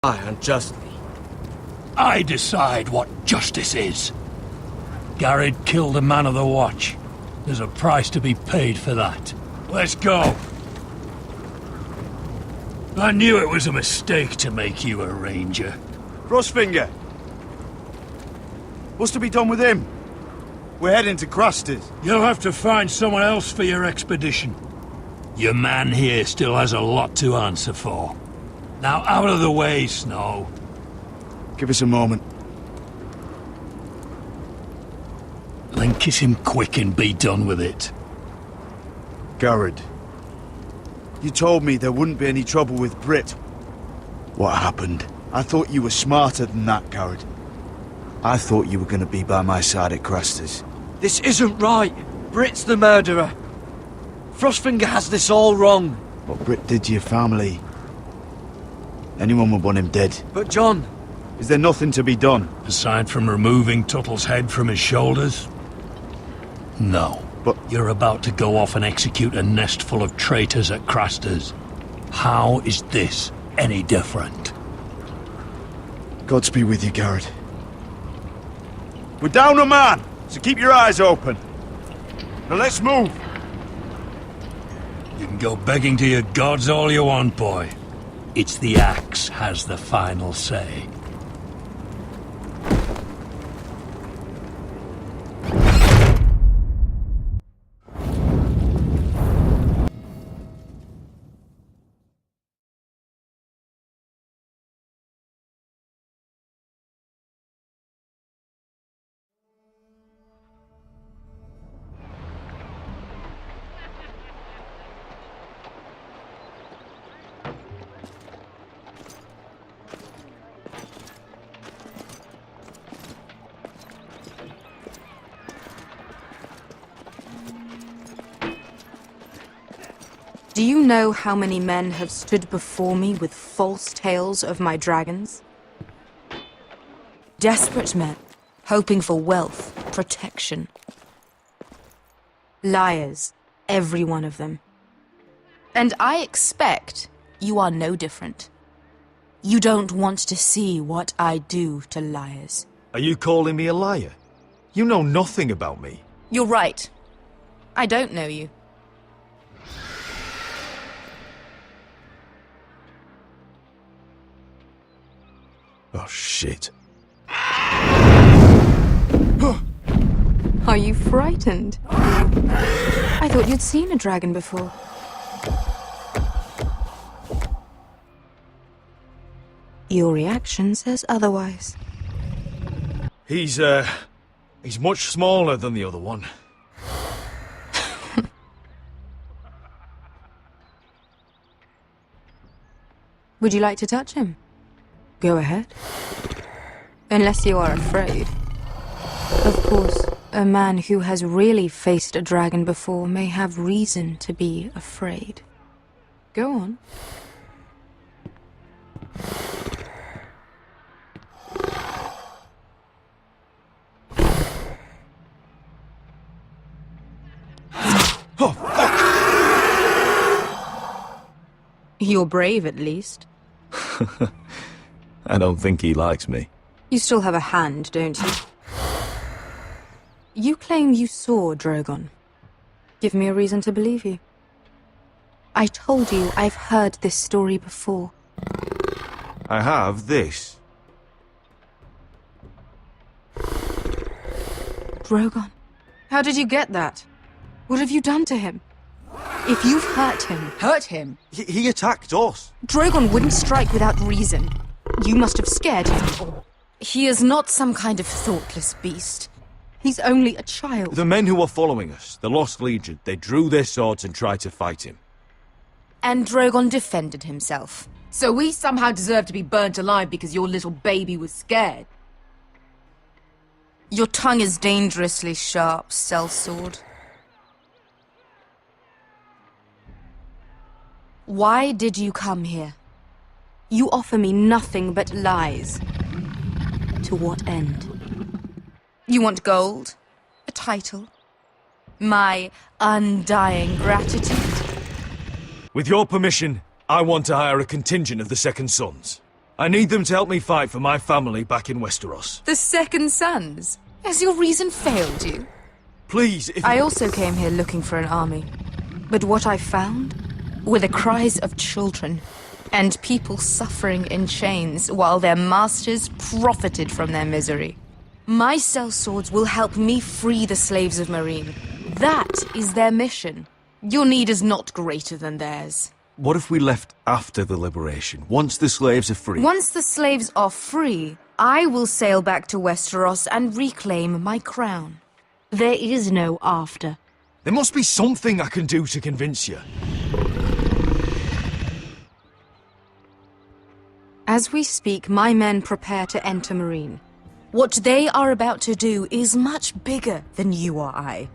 Unjustly. I decide what justice is. Garrett killed a man of the watch. There's a price to be paid for that. Let's go. I knew it was a mistake to make you a ranger. Frostfinger! What's to be done with him? We're heading to Cruster's. You'll have to find someone else for your expedition. Your man here still has a lot to answer for. Now out of the way, Snow. Give us a moment. Then kiss him quick and be done with it. Garrett, you told me there wouldn't be any trouble with Brit. What happened? I thought you were smarter than that, Garrett. I thought you were going to be by my side at Cruster's. This isn't right. Brit's the murderer. Frostfinger has this all wrong. What Brit did to your family, anyone would want him dead. But John... Is there nothing to be done? Aside from removing Tuttle's head from his shoulders? No. But... You're about to go off and execute a nest full of traitors at Craster's. How is this any different? Godspeed with you, Garrett. We're down a man, so keep your eyes open. Now let's move. You can go begging to your gods all you want, boy. It's the axe has the final say. Do you know how many men have stood before me with false tales of my dragons? Desperate men, hoping for wealth, protection. Liars, every one of them. And I expect you are no different. You don't want to see what I do to liars. Are you calling me a liar? You know nothing about me. You're right. I don't know you. Oh, shit. Are you frightened? I thought you'd seen a dragon before. Your reaction says otherwise. He's much smaller than the other one. Would you like to touch him? Go ahead. Unless you are afraid. Of course, a man who has really faced a dragon before may have reason to be afraid. Go on. Oh, fuck! You're brave, at least. I don't think he likes me. You still have a hand, don't you? You claim you saw Drogon. Give me a reason to believe you. I told you I've heard this story before. I have this. Drogon? How did you get that? What have you done to him? If you've hurt him... Hurt him? He attacked us. Drogon wouldn't strike without reason. You must have scared him. He is not some kind of thoughtless beast. He's only a child. The men who were following us, the Lost Legion, they drew their swords and tried to fight him. And Drogon defended himself. So we somehow deserve to be burnt alive because your little baby was scared? Your tongue is dangerously sharp, sellsword. Why did you come here? You offer me nothing but lies. To what end? You want gold? A title? My undying gratitude? With your permission, I want to hire a contingent of the Second Sons. I need them to help me fight for my family back in Westeros. The Second Sons? Has your reason failed you? Please, if I also came here looking for an army. But what I found were the cries of children and people suffering in chains while their masters profited from their misery. My sellswords will help me free the slaves of Marine. That is their mission. Your need is not greater than theirs. What if we left after the liberation, once the slaves are free? Once the slaves are free, I will sail back to Westeros and reclaim my crown. There is no after. there must be something I can do to convince you. As we speak, my men prepare to enter Marine. What they are about to do is much bigger than you or I.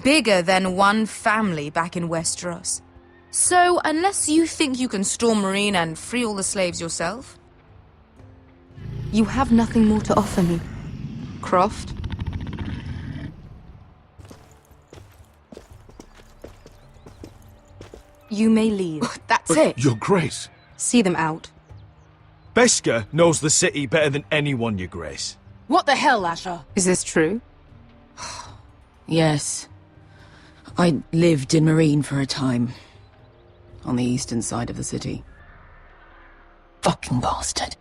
Bigger than one family back in Westeros. So, unless you think you can storm Marine and free all the slaves yourself, you have nothing more to offer me. Croft? You may leave. That's it. Your Grace. See them out. Beskar knows the city better than anyone, Your Grace. What the hell, Asher? Is this true? Yes. I lived in Marine for a time. On the eastern side of the city. Fucking bastard.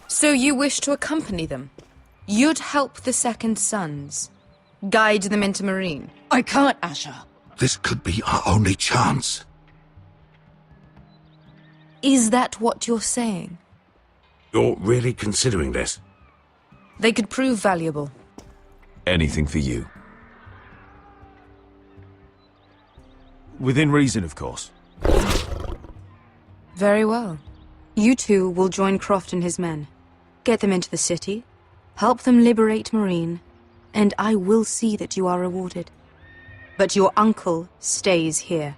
So you wish to accompany them? You'd help the Second Sons? Guide them into Marine? I can't, Asher. This could be our only chance. Is that what you're saying? You're really considering this? They could prove valuable. Anything for you. Within reason, of course. Very well. You two will join Croft and his men. Get them into the city, help them liberate Marine, and I will see that you are rewarded. But your uncle stays here.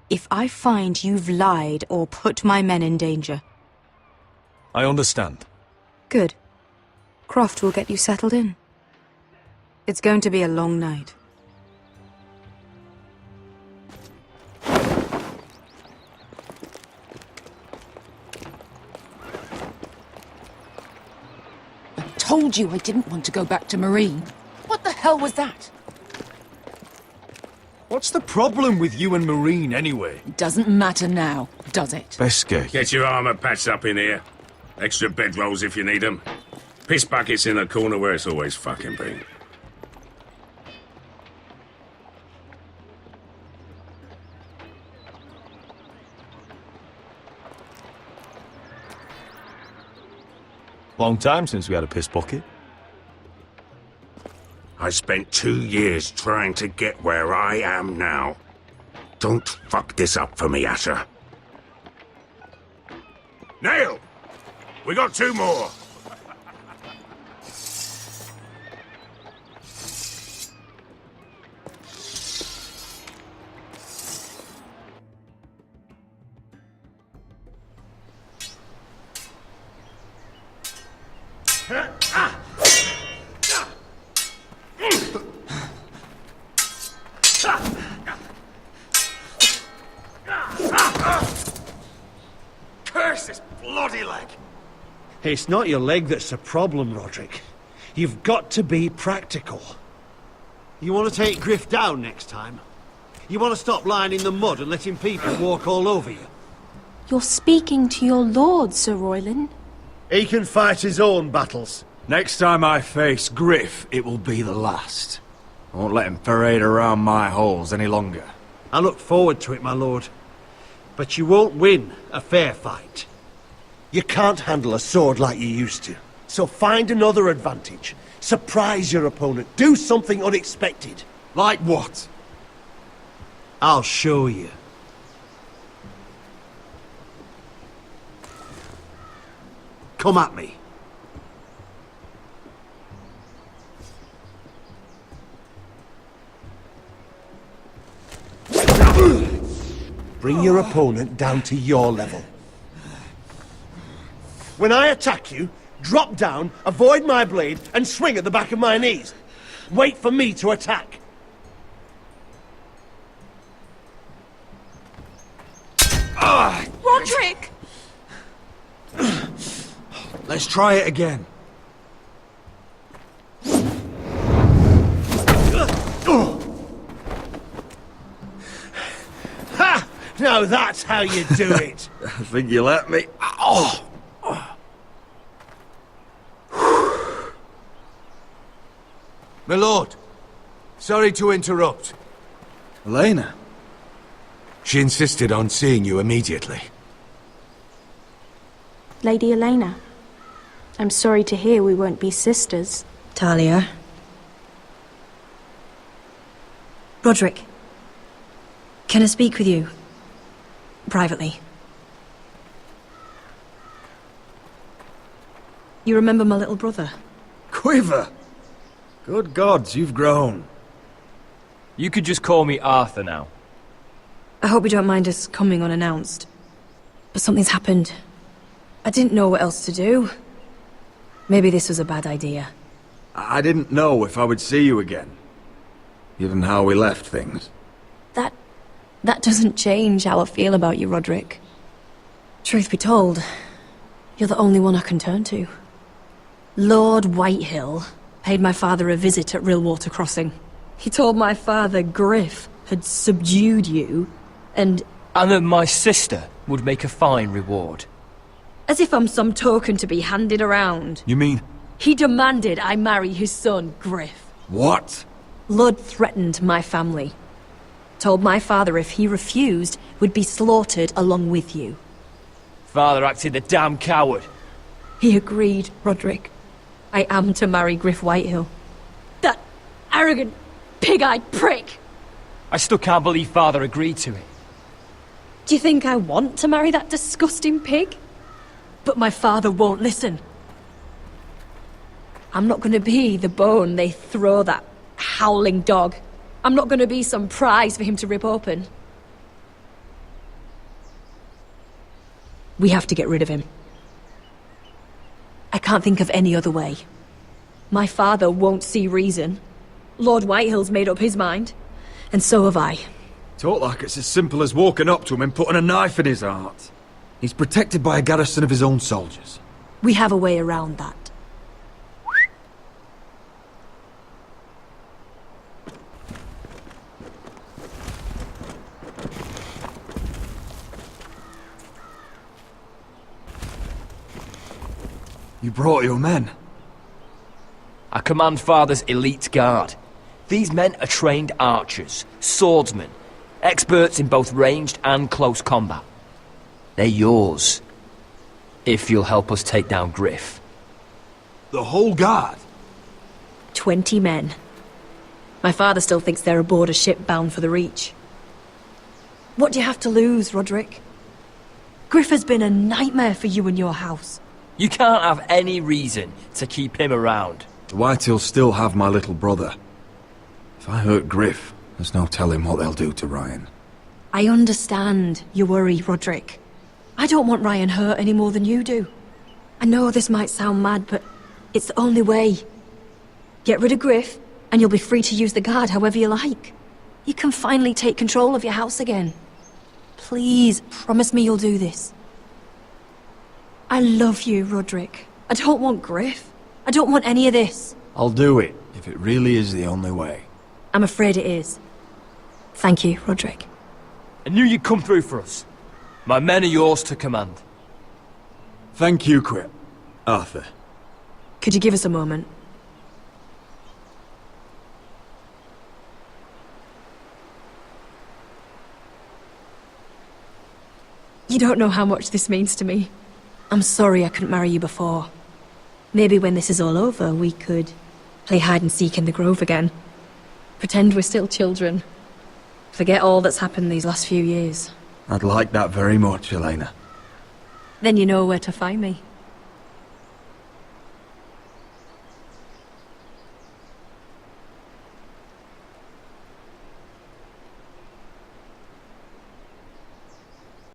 If I find you've lied or put my men in danger... I understand. Good. Croft will get you settled in. It's going to be a long night. I told you I didn't want to go back to Marine. What the hell was that? What's the problem with you and Marine, anyway? Doesn't matter now, does it? Beskar, Get your armor patched up in here. Extra bedrolls if you need them. Piss buckets in the corner where it's always fucking been. Long time since we had a piss bucket. I spent 2 years trying to get where I am now. Don't fuck this up for me, Asher. Nail! We got 2 more! Curse this bloody leg! It's not your leg that's the problem, Roderick. You've got to be practical. You want to take Griff down next time? You want to stop lying in the mud and letting people walk all over you? You're speaking to your lord, Sir Royland. He can fight his own battles. Next time I face Griff, it will be the last. I won't let him parade around my halls any longer. I look forward to it, my lord. But you won't win a fair fight. You can't handle a sword like you used to. So find another advantage. Surprise your opponent. Do something unexpected. Like what? I'll show you. Come at me. Bring your opponent down to your level. When I attack you, drop down, avoid my blade, and swing at the back of my knees. wait for me to attack. Roderick! Let's try it again. Ha! Now that's how you do it. I think you let me. Oh! My lord, sorry to interrupt. Elena? She insisted on seeing you immediately. Lady Elena, I'm sorry to hear we won't be sisters. Talia. Roderick. Can I speak with you? Privately. You remember my little brother? Quiver! Good gods, you've grown. You could just call me Arthur now. I hope you don't mind us coming unannounced. But something's happened. I didn't know what else to do. Maybe this was a bad idea. I didn't know if I would see you again. Given how we left things. That doesn't change how I feel about you, Roderick. Truth be told, you're the only one I can turn to. Lord Whitehill paid my father a visit at Rillwater Crossing. He told my father Griff had subdued you, and that my sister would make a fine reward. as if I'm some token to be handed around. You mean? He demanded I marry his son, Griff. What? Lud threatened my family. Told my father if he refused, would be slaughtered along with you. Father acted the damn coward. He agreed, Roderick. I am to marry Griff Whitehill. That arrogant, pig-eyed prick! I still can't believe Father agreed to it. Do you think I want to marry that disgusting pig? But my father won't listen. I'm not going to be the bone they throw that howling dog. I'm not going to be some prize for him to rip open. We have to get rid of him. I can't think of any other way. My father won't see reason. Lord Whitehill's made up his mind. And so have I. Talk like it's as simple as walking up to him and putting a knife in his heart. He's protected by a garrison of his own soldiers. We have a way around that. You brought your men. I command Father's elite guard. These men are trained archers, swordsmen, experts in both ranged and close combat. They're yours, if you'll help us take down Griff. The whole guard? 20 men. My father still thinks they're aboard a ship bound for the Reach. What do you have to lose, Roderick? Griff has been a nightmare for you and your house. You can't have any reason to keep him around. The Whitehills still have my little brother. If I hurt Griff, there's no telling what they'll do to Ryan. I understand your worry, Roderick. I don't want Ryan hurt any more than you do. I know this might sound mad, but it's the only way. Get rid of Griff, and you'll be free to use the guard however you like. You can finally take control of your house again. Please, promise me you'll do this. I love you, Roderick. I don't want Griff. I don't want any of this. I'll do it, if it really is the only way. I'm afraid it is. Thank you, Roderick. I knew you'd come through for us. My men are yours to command. Thank you, Arthur. Could you give us a moment? You don't know how much this means to me. I'm sorry I couldn't marry you before. Maybe when this is all over, we could play hide and seek in the grove again. Pretend we're still children. Forget all that's happened these last few years. I'd like that very much, Elena. Then you know where to find me.